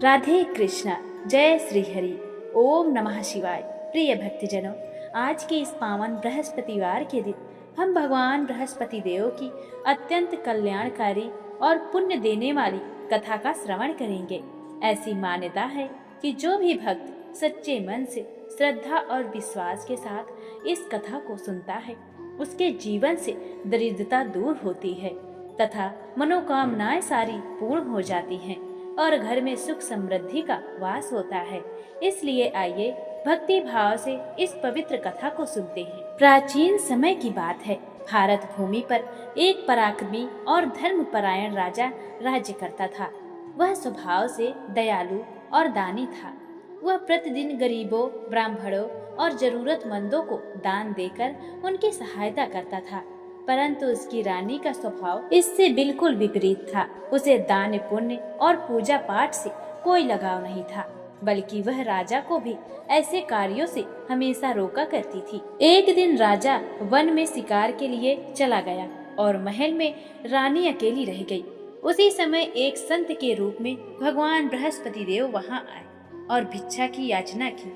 राधे कृष्णा। जय श्री हरि। ओम नमः शिवाय। प्रिय भक्तजनों, आज के इस पावन बृहस्पतिवार के दिन हम भगवान बृहस्पति देव की अत्यंत कल्याणकारी और पुण्य देने वाली कथा का श्रवण करेंगे। ऐसी मान्यता है कि जो भी भक्त सच्चे मन से श्रद्धा और विश्वास के साथ इस कथा को सुनता है, उसके जीवन से दरिद्रता दूर होती है तथा मनोकामनाएं सारी पूर्ण हो जाती हैं और घर में सुख समृद्धि का वास होता है। इसलिए आइए भक्ति भाव से इस पवित्र कथा को सुनते हैं। प्राचीन समय की बात है। भारत भूमि पर एक पराक्रमी और धर्मपरायण राजा राज्य करता था। वह स्वभाव से दयालु और दानी था। वह प्रतिदिन गरीबों, ब्राह्मणों और जरूरतमंदों को दान देकर उनकी सहायता करता था। परंतु उसकी रानी का स्वभाव इससे बिल्कुल विपरीत था। उसे दान पुण्य और पूजा पाठ से कोई लगाव नहीं था, बल्कि वह राजा को भी ऐसे कार्यों से हमेशा रोका करती थी। एक दिन राजा वन में शिकार के लिए चला गया और महल में रानी अकेली रह गई। उसी समय एक संत के रूप में भगवान बृहस्पति देव वहाँ आए और भिक्षा की याचना की।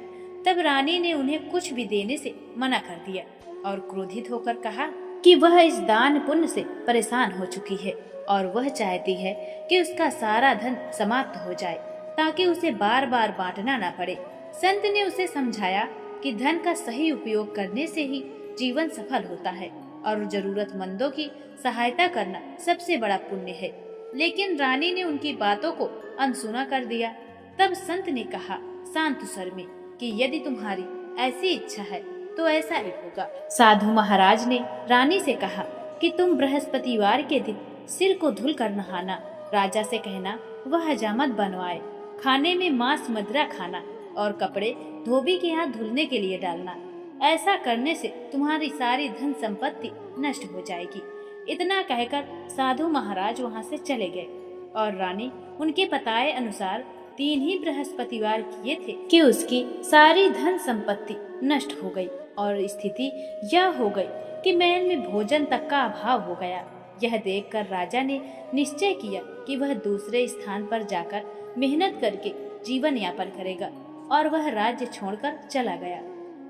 तब रानी ने उन्हें कुछ भी देने से मना कर दिया और क्रोधित होकर कहा कि वह इस दान पुण्य से परेशान हो चुकी है और वह चाहती है कि उसका सारा धन समाप्त हो जाए ताकि उसे बार बार बांटना ना पड़े। संत ने उसे समझाया कि धन का सही उपयोग करने से ही जीवन सफल होता है और जरूरतमंदों की सहायता करना सबसे बड़ा पुण्य है। लेकिन रानी ने उनकी बातों को अनसुना कर दिया। तब संत ने कहा शांत स्वर में कि यदि तुम्हारी ऐसी इच्छा है तो ऐसा ही होगा। साधु महाराज ने रानी से कहा कि तुम बृहस्पतिवार के दिन सिर को धुल कर नहाना, राजा से कहना वह हजामत बनवाए, खाने में मांस मदिरा खाना और कपड़े धोबी के यहाँ धुलने के लिए डालना। ऐसा करने से तुम्हारी सारी धन संपत्ति नष्ट हो जाएगी। इतना कहकर साधु महाराज वहाँ से चले गए और रानी उनके बताए अनुसार 3 ही बृहस्पतिवार किए थे कि उसकी सारी धन संपत्ति नष्ट हो गई और स्थिति यह हो गई कि महल में भोजन तक का अभाव हो गया। यह देखकर राजा ने निश्चय किया कि वह दूसरे स्थान पर जाकर मेहनत करके जीवन यापन करेगा और वह राज्य छोड़कर चला गया।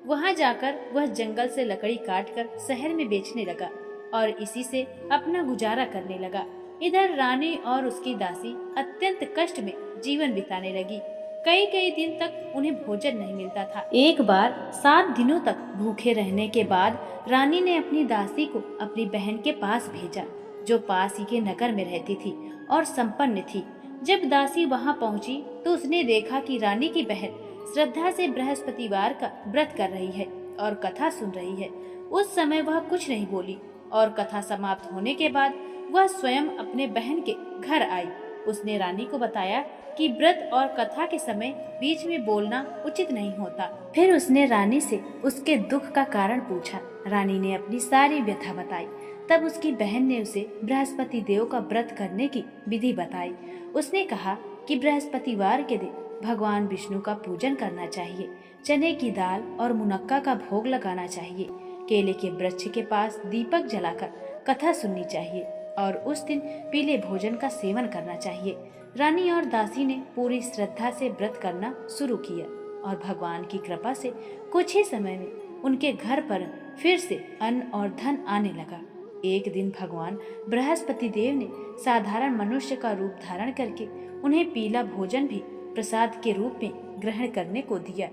वहां जाकर वह जंगल से लकड़ी काटकर शहर में बेचने लगा और इसी से अपना गुजारा करने लगा। इधर रानी और उसकी दासी अत्यंत कष्ट में जीवन बिताने लगी। कई दिन तक उन्हें भोजन नहीं मिलता था। एक बार 7 दिनों तक भूखे रहने के बाद रानी ने अपनी दासी को अपनी बहन के पास भेजा, जो पास ही के नगर में रहती थी और संपन्न थी। जब दासी वहां पहुंची तो उसने देखा कि रानी की बहन श्रद्धा से बृहस्पतिवार का व्रत कर रही है और कथा सुन रही है। उस समय वह कुछ नहीं बोली और कथा समाप्त होने के बाद वह स्वयं अपने बहन के घर आई। उसने रानी को बताया कि व्रत और कथा के समय बीच में बोलना उचित नहीं होता। फिर उसने रानी से उसके दुख का कारण पूछा। रानी ने अपनी सारी व्यथा बताई। तब उसकी बहन ने उसे बृहस्पति देव का व्रत करने की विधि बताई। उसने कहा कि बृहस्पतिवार के दिन भगवान विष्णु का पूजन करना चाहिए, चने की दाल और मुनक्का का भोग लगाना चाहिए, केले के वृक्ष के पास दीपक जलाकर कथा सुननी चाहिए और उस दिन पीले भोजन का सेवन करना चाहिए। रानी और दासी ने पूरी श्रद्धा से व्रत करना शुरू किया और भगवान की कृपा से कुछ ही समय में उनके घर पर फिर से अन्न और धन आने लगा। एक दिन भगवान बृहस्पति देव ने साधारण मनुष्य का रूप धारण करके उन्हें पीला भोजन भी प्रसाद के रूप में ग्रहण करने को दिया,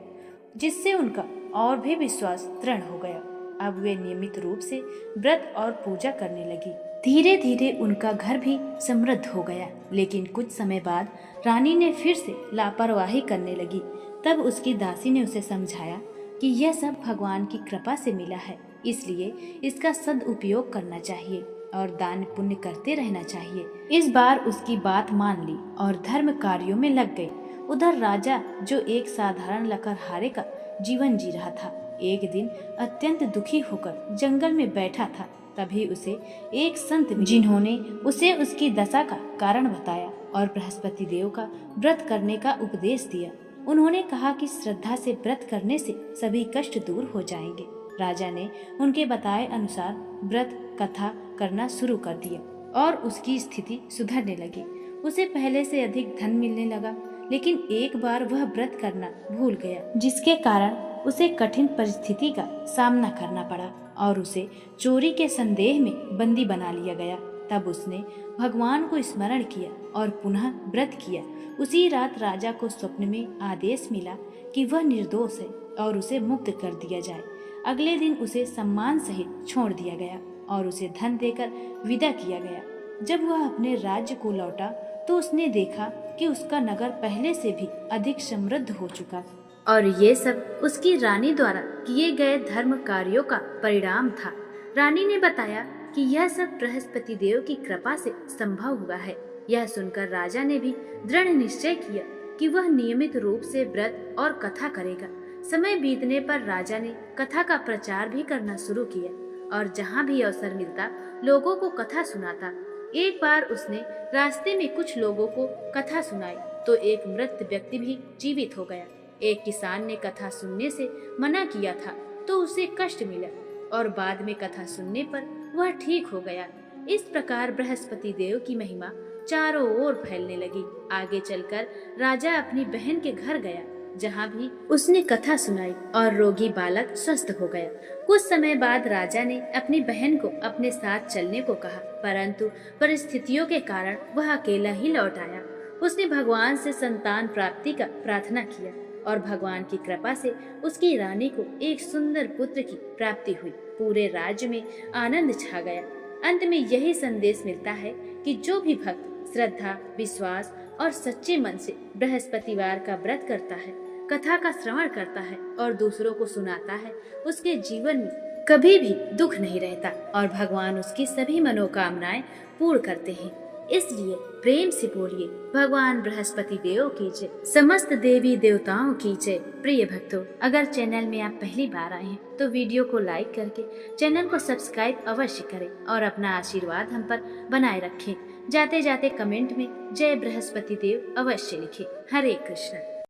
जिससे उनका और भी विश्वास दृढ़ हो गया। अब वे नियमित रूप से व्रत और पूजा करने लगी। धीरे धीरे उनका घर भी समृद्ध हो गया। लेकिन कुछ समय बाद रानी ने फिर से लापरवाही करने लगी। तब उसकी दासी ने उसे समझाया कि यह सब भगवान की कृपा से मिला है, इसलिए इसका सदुपयोग करना चाहिए और दान पुण्य करते रहना चाहिए। इस बार उसकी बात मान ली और धर्म कार्यों में लग गई। उधर राजा, जो एक साधारण लकड़हारे का जीवन जी रहा था, एक दिन अत्यंत दुखी होकर जंगल में बैठा था। तभी उसे एक संत मिले, जिन्होंने उसे उसकी दशा का कारण बताया और बृहस्पति देव का व्रत करने का उपदेश दिया। उन्होंने कहा कि श्रद्धा से व्रत करने से सभी कष्ट दूर हो जाएंगे। राजा ने उनके बताए अनुसार व्रत कथा करना शुरू कर दिया और उसकी स्थिति सुधरने लगी। उसे पहले से अधिक धन मिलने लगा। लेकिन एक बार वह व्रत करना भूल गया, जिसके कारण उसे कठिन परिस्थिति का सामना करना पड़ा और उसे चोरी के संदेह में बंदी बना लिया गया। तब उसने भगवान को स्मरण किया और पुनः व्रत किया। उसी रात राजा को स्वप्न में आदेश मिला कि वह निर्दोष है और उसे मुक्त कर दिया जाए। अगले दिन उसे सम्मान सहित छोड़ दिया गया और उसे धन देकर विदा किया गया। जब वह अपने राज्य को लौटा तो उसने देखा कि उसका नगर पहले से भी अधिक समृद्ध हो चुका और ये सब उसकी रानी द्वारा किए गए धर्म कार्यों का परिणाम था। रानी ने बताया कि यह सब बृहस्पति देव की कृपा से संभव हुआ है। यह सुनकर राजा ने भी दृढ़ निश्चय किया कि वह नियमित रूप से व्रत और कथा करेगा। समय बीतने पर राजा ने कथा का प्रचार भी करना शुरू किया और जहाँ भी अवसर मिलता लोगों को कथा सुनाता। एक बार उसने रास्ते में कुछ लोगों को कथा सुनाई तो एक मृत व्यक्ति भी जीवित हो गया। एक किसान ने कथा सुनने से मना किया था तो उसे कष्ट मिला और बाद में कथा सुनने पर वह ठीक हो गया। इस प्रकार बृहस्पति देव की महिमा चारों ओर फैलने लगी। आगे चलकर राजा अपनी बहन के घर गया, जहाँ भी उसने कथा सुनाई और रोगी बालक स्वस्थ हो गया। कुछ समय बाद राजा ने अपनी बहन को अपने साथ चलने को कहा, परंतु परिस्थितियों के कारण वह अकेला ही लौट आया। उसने भगवान से संतान प्राप्ति का प्रार्थना किया और भगवान की कृपा से उसकी रानी को एक सुंदर पुत्र की प्राप्ति हुई। पूरे राज्य में आनंद छा गया। अंत में यही संदेश मिलता है कि जो भी भक्त श्रद्धा, विश्वास और सच्चे मन से बृहस्पतिवार का व्रत करता है, कथा का श्रवण करता है और दूसरों को सुनाता है, उसके जीवन में कभी भी दुख नहीं रहता और भगवान उसकी सभी मनोकामनाएं पूर्ण करते हैं। इसलिए प्रेम से बोलिए भगवान बृहस्पति देव की जय, समस्त देवी देवताओं की जय। प्रिय भक्तों, अगर चैनल में आप पहली बार आए हैं तो वीडियो को लाइक करके चैनल को सब्सक्राइब अवश्य करें और अपना आशीर्वाद हम पर बनाए रखें। जाते जाते कमेंट में जय बृहस्पति देव अवश्य लिखें। हरे कृष्ण।